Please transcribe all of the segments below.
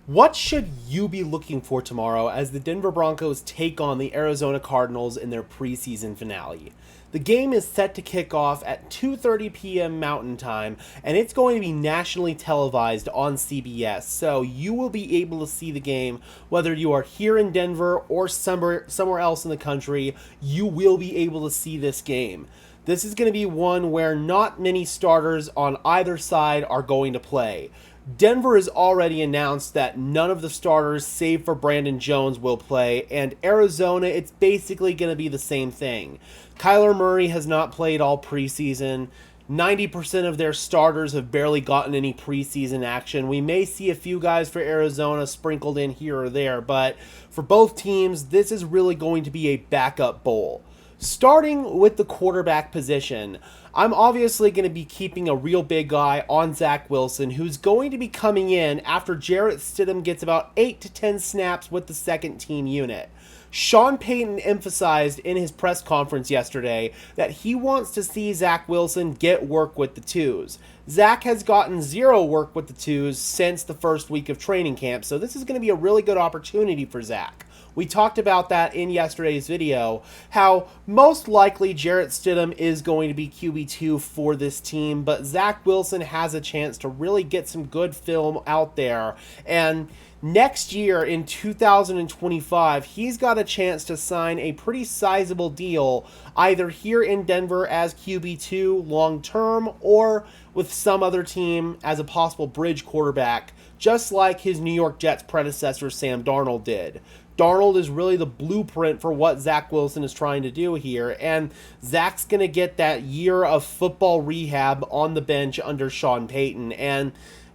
What should you be looking for tomorrow as the Denver Broncos take on the Arizona Cardinals in their preseason finale? The game is set to kick off at 2:30 p.m. Mountain Time, and it's going to be nationally televised on CBS. So you will be able to see the game whether you are here in Denver or somewhere else in the country. You will be able to see this game. This is going to be one where not many starters on either side are going to play. Denver has already announced that none of the starters, save for Brandon Jones, will play, and Arizona, it's basically going to be the same thing. Kyler Murray has not played all preseason. 90% of their starters have barely gotten any preseason action. We may see a few guys for Arizona sprinkled in here or there, but for both teams, this is really going to be a backup bowl. Starting with the quarterback position, I'm obviously going to be keeping a real big eye on Zach Wilson, who's going to be coming in after Jarrett Stidham gets about 8 to 10 snaps with the second team unit. Sean Payton emphasized in his press conference yesterday that he wants to see Zach Wilson get work with the twos. Zach has gotten zero work with the twos since the first week of training camp, so this is going to be a really good opportunity for Zach. We talked about that in yesterday's video, how most likely Jarrett Stidham is going to be QB2 for this team, but Zach Wilson has a chance to really get some good film out there, and next year in 2025, he's got a chance to sign a pretty sizable deal either here in Denver as QB2 long term or with some other team as a possible bridge quarterback, just like his New York Jets predecessor Sam Darnold did. Darnold is really the blueprint for what Zach Wilson is trying to do here, and Zach's going to get that year of football rehab on the bench under Sean Payton, and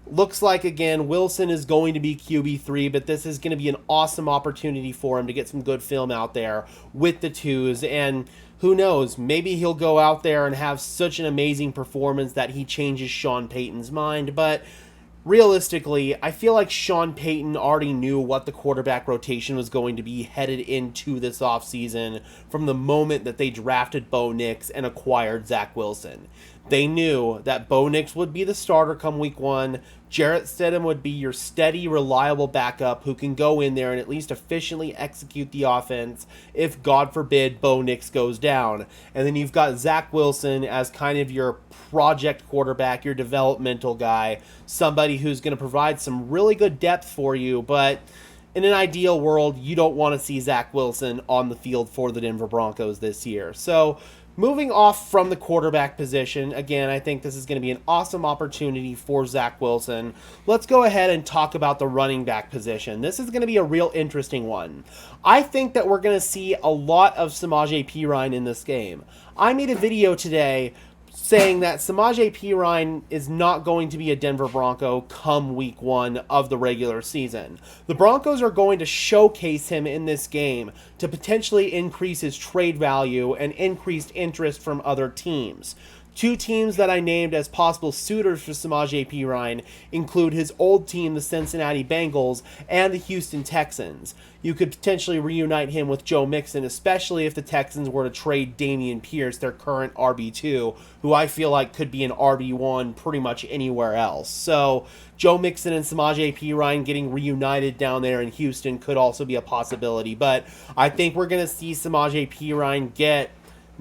looks like, again, Wilson is going to be QB3, but this is going to be an awesome opportunity for him to get some good film out there with the twos, and who knows, maybe he'll go out there and have such an amazing performance that he changes Sean Payton's mind, but realistically, I feel like Sean Payton already knew what the quarterback rotation was going to be headed into this offseason from the moment that they drafted Bo Nix and acquired Zach Wilson. They knew that Bo Nix would be the starter come week one. Jarrett Stidham would be your steady, reliable backup who can go in there and at least efficiently execute the offense if, God forbid, Bo Nix goes down. And then you've got Zach Wilson as kind of your project quarterback, your developmental guy, somebody who's going to provide some really good depth for you, but in an ideal world, you don't want to see Zach Wilson on the field for the Denver Broncos this year. So moving off from the quarterback position, again, I think this is going to be an awesome opportunity for Zach Wilson. Let's go ahead and talk about the running back position. This is going to be a real interesting one. I think that we're going to see a lot of Samaje Perine in this game. I made a video today saying that Samaje Perine is not going to be a Denver Bronco come week one of the regular season. The Broncos are going to showcase him in this game to potentially increase his trade value and increased interest from other teams. Two teams that I named as possible suitors for Samaje Perine include his old team, the Cincinnati Bengals, and the Houston Texans. You could potentially reunite him with Joe Mixon, especially if the Texans were to trade Dameon Pierce, their current RB2, who I feel like could be an RB1 pretty much anywhere else. So Joe Mixon and Samaje Perine getting reunited down there in Houston could also be a possibility. But I think we're going to see Samaje Perine get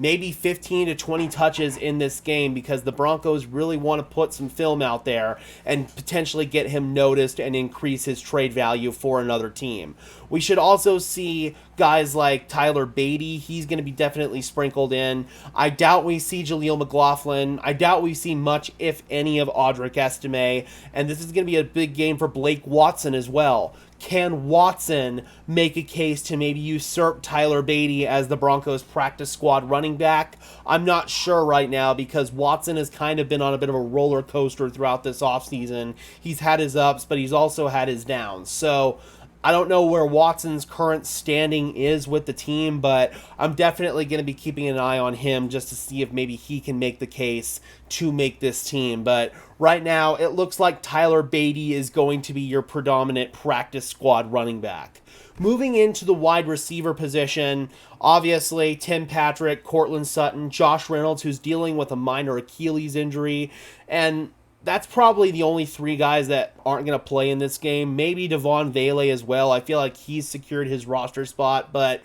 maybe 15 to 20 touches in this game because the Broncos really want to put some film out there and potentially get him noticed and increase his trade value for another team. We should also see guys like Tyler Beatty. He's going to be definitely sprinkled in. I doubt we see Jaleel McLaughlin. I doubt we see much, if any, of Audric Estime. And this is going to be a big game for Blake Watson as well. Can Watson make a case to maybe usurp Tyler Beatty as the Broncos practice squad running back? I'm not sure right now because Watson has kind of been on a bit of a roller coaster throughout this offseason. He's had his ups, but he's also had his downs. So I don't know where Watson's current standing is with the team, but I'm definitely going to be keeping an eye on him just to see if maybe he can make the case to make this team. But right now, it looks like Tyler Beatty is going to be your predominant practice squad running back. Moving into the wide receiver position, obviously Tim Patrick, Cortland Sutton, Josh Reynolds, who's dealing with a minor Achilles injury, and that's probably the only three guys that aren't going to play in this game. Maybe Devon Vele as well. I feel like he's secured his roster spot, but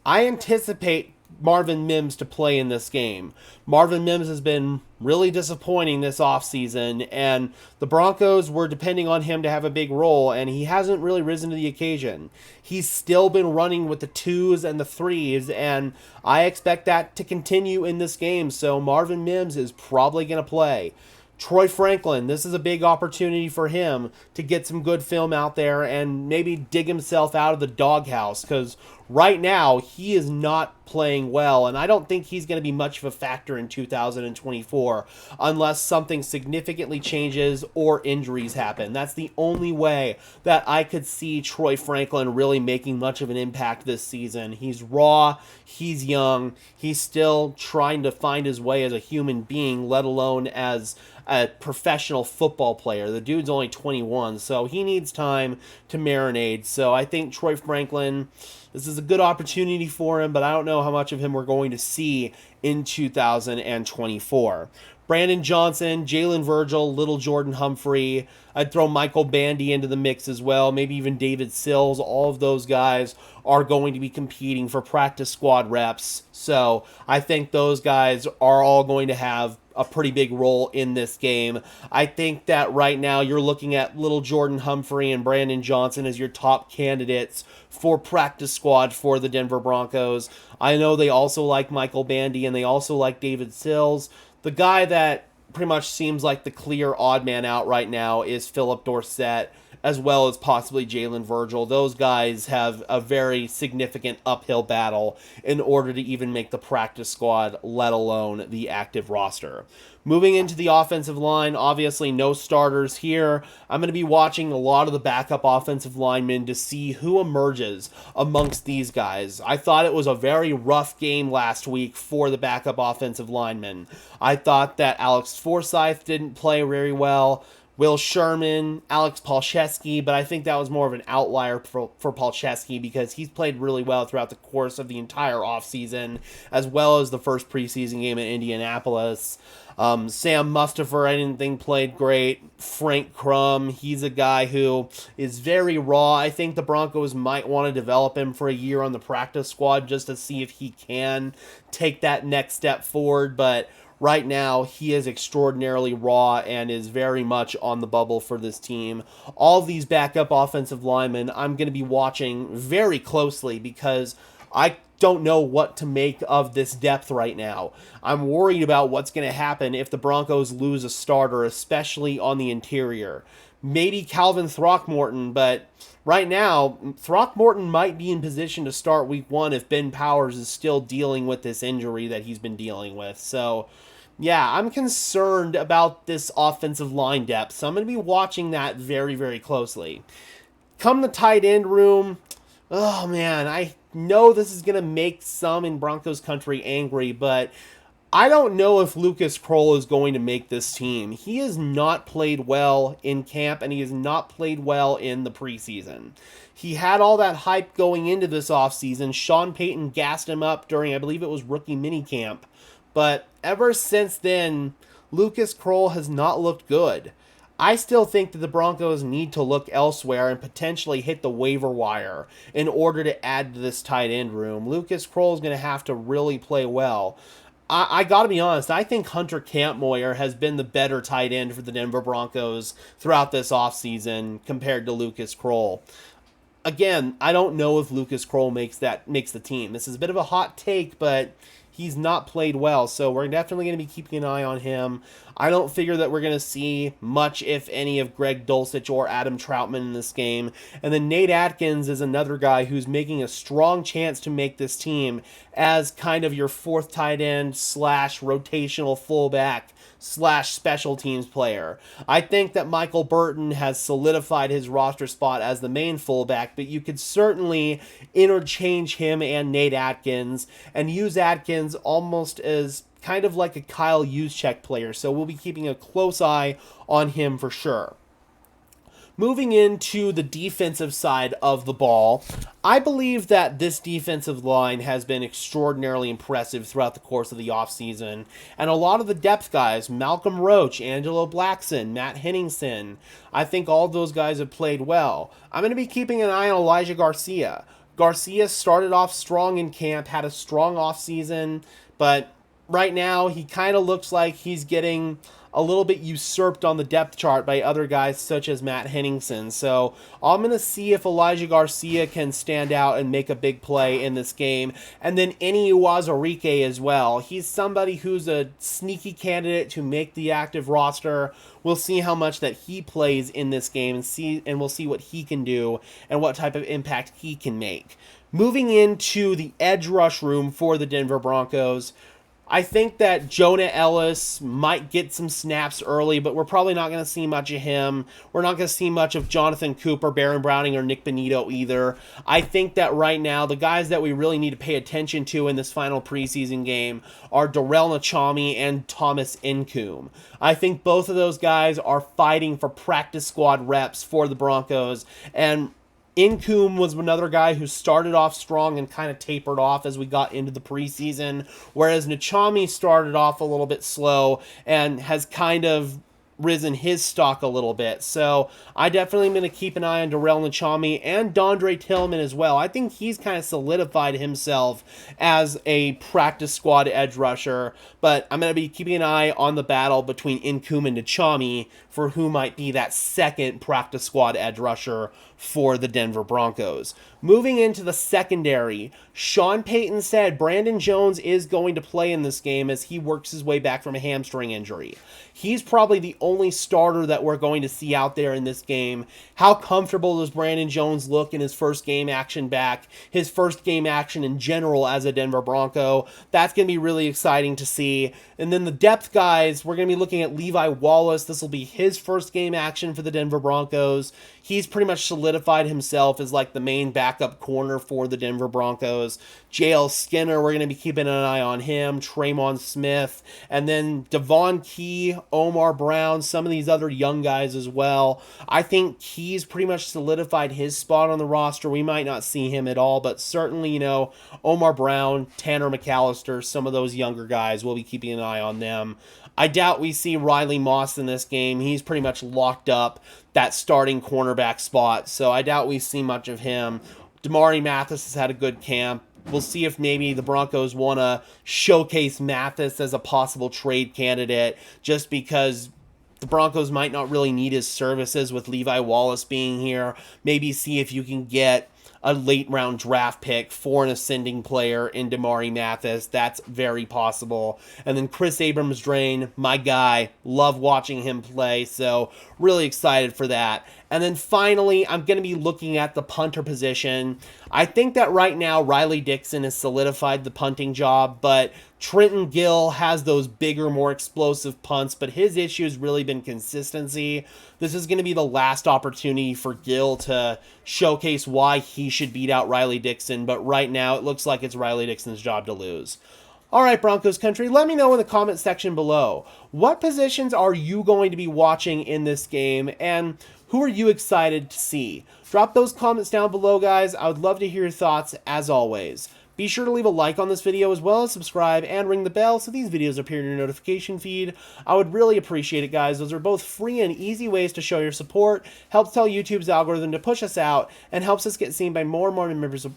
I anticipate Marvin Mims to play in this game. Marvin Mims has been really disappointing this offseason, and the Broncos were depending on him to have a big role, and he hasn't really risen to the occasion. He's still been running with the twos and the threes, and I expect that to continue in this game, so Marvin Mims is probably going to play. Troy Franklin, this is a big opportunity for him to get some good film out there and maybe dig himself out of the doghouse, because right now he is not playing well, and I don't think he's going to be much of a factor in 2024 unless something significantly changes or injuries happen. That's the only way that I could see Troy Franklin really making much of an impact this season. He's raw, he's young, he's still trying to find his way as a human being, let alone as a professional football player. The dude's only 21, so he needs time to marinate. So I think Troy Franklin, this is a good opportunity for him, but I don't know how much of him we're going to see in 2024. Brandon Johnson, Jalen Virgil, Little Jordan Humphrey. I'd throw Michael Bandy into the mix as well, maybe even David Sills. All of those guys are going to be competing for practice squad reps. So I think those guys are all going to have a pretty big role in this game. I think that right now you're looking at Little Jordan Humphrey and Brandon Johnson as your top candidates for practice squad for the Denver Broncos. I know they also like Michael Bandy and they also like David Sills. The guy that pretty much seems like the clear odd man out right now is Philip Dorsett, as well as possibly Jalen Virgil. Those guys have a very significant uphill battle in order to even make the practice squad, let alone the active roster. Moving into the offensive line, obviously no starters here. I'm going to be watching a lot of the backup offensive linemen to see who emerges amongst these guys. I thought it was a very rough game last week for the backup offensive linemen. I thought that Alex Forsyth didn't play very well. Will Sherman, Alex Palczewski, but I think that was more of an outlier for Palczewski because he's played really well throughout the course of the entire offseason, as well as the first preseason game in Indianapolis. Sam Mustipher, I didn't think played great. Frank Crum, he's a guy who is very raw. I think the Broncos might want to develop him for a year on the practice squad just to see if he can take that next step forward, but right now, he is extraordinarily raw and is very much on the bubble for this team. All these backup offensive linemen, I'm going to be watching very closely because I don't know what to make of this depth right now. I'm worried about what's going to happen if the Broncos lose a starter, especially on the interior. Maybe Calvin Throckmorton, but right now, Throckmorton might be in position to start week 1 if Ben Powers is still dealing with this injury that he's been dealing with. So, yeah, I'm concerned about this offensive line depth, so I'm going to be watching that very, very closely. Come the tight end room, oh man, I know this is going to make some in Broncos country angry, but I don't know if Lucas Kroll is going to make this team. He has not played well in camp, and he has not played well in the preseason. He had all that hype going into this offseason. Sean Payton gassed him up during, I believe it was rookie minicamp. But ever since then, Lucas Kroll has not looked good. I still think that the Broncos need to look elsewhere and potentially hit the waiver wire in order to add to this tight end room. Lucas Kroll is going to have to really play well. I got to be honest, I think Hunter Kampmoyer has been the better tight end for the Denver Broncos throughout this offseason compared to Lucas Kroll. Again, I don't know if Lucas Kroll makes the team. This is a bit of a hot take, but he's not played well, so we're definitely going to be keeping an eye on him. I don't figure that we're going to see much, if any, of Greg Dulcich or Adam Troutman in this game. And then Nate Atkins is another guy who's making a strong chance to make this team as kind of your fourth tight end / rotational fullback / special teams player. I think that Michael Burton has solidified his roster spot as the main fullback, but you could certainly interchange him and Nate Atkins and use Atkins almost as kind of like a Kyle Juszczyk player, so we'll be keeping a close eye on him for sure. moving into the defensive side of the ball, I believe that this defensive line has been extraordinarily impressive throughout the course of the offseason. And a lot of the depth guys, Malcolm Roach, Angelo Blackson, Matt Henningsen, I think all of those guys have played well. I'm going to be keeping an eye on Elijah Garcia. Garcia started off strong in camp, had a strong offseason, but right now he kind of looks like he's getting a little bit usurped on the depth chart by other guys such as Matt Henningsen. So I'm going to see if Elijah Garcia can stand out and make a big play in this game. And then Eni Uwazurike as well. He's somebody who's a sneaky candidate to make the active roster. We'll see how much that he plays in this game and we'll see what he can do and what type of impact he can make. Moving into the edge rush room for the Denver Broncos, I think that Jonah Ellis might get some snaps early, but we're probably not going to see much of him. We're not going to see much of Jonathan Cooper, Baron Browning, or Nick Benito either. I think that right now, the guys that we really need to pay attention to in this final preseason game are Darrell Nachami and Thomas Incoom. I think both of those guys are fighting for practice squad reps for the Broncos, and Incoom was another guy who started off strong and kind of tapered off as we got into the preseason, whereas Nachami started off a little bit slow and has kind of risen his stock a little bit. So I definitely am going to keep an eye on Darrell Nachami and Dondre Tillman as well. I think he's kind of solidified himself as a practice squad edge rusher, but I'm going to be keeping an eye on the battle between Incoom and Nachami for who might be that second practice squad edge rusher for the Denver Broncos. Moving into the secondary, Sean Payton said Brandon Jones is going to play in this game as he works his way back from a hamstring injury. He's probably the only starter that we're going to see out there in this game. How comfortable does Brandon Jones look in his first game action back, his first game action in general as a Denver Bronco? That's going to be really exciting to see. And then the depth guys, we're going to be looking at Levi Wallace. This will be his first game action for the Denver Broncos. He's pretty much solidified himself as like the main backup corner for the Denver Broncos. JL Skinner, we're going to be keeping an eye on him. Tremon Smith, and then Devon Key, Omar Brown, some of these other young guys as well. I think Key's pretty much solidified his spot on the roster. We might not see him at all, but certainly, Omar Brown, Tanner McAllister, some of those younger guys, we'll be keeping an eye on them. I doubt we see Riley Moss in this game. He's pretty much locked up that starting cornerback spot, so I doubt we see much of him. Damari Mathis has had a good camp. We'll see if maybe the Broncos want to showcase Mathis as a possible trade candidate just because the Broncos might not really need his services with Levi Wallace being here. Maybe see if you can get a late round draft pick for an ascending player in Damari Mathis. That's very possible. And then Chris Abrams-Drain, my guy, love watching him play, so really excited for that. And then finally, I'm going to be looking at the punter position. I think that right now Riley Dixon has solidified the punting job, but Trenton Gill has those bigger, more explosive punts, but his issue has really been consistency. This is going to be the last opportunity for Gill to showcase why he should beat out Riley Dixon, but right now it looks like it's Riley Dixon's job to lose. All right, Broncos country, let me know in the comment section below. What positions are you going to be watching in this game, and who are you excited to see? Drop those comments down below, guys. I would love to hear your thoughts, as always. Be sure to leave a like on this video as well as subscribe and ring the bell so these videos appear in your notification feed. I would really appreciate it, guys. Those are both free and easy ways to show your support, helps tell YouTube's algorithm to push us out, and helps us get seen by more and more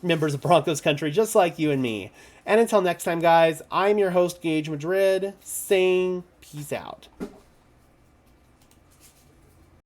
members of Broncos country just like you and me. And until next time, guys, I'm your host, Gage Madrid, saying peace out.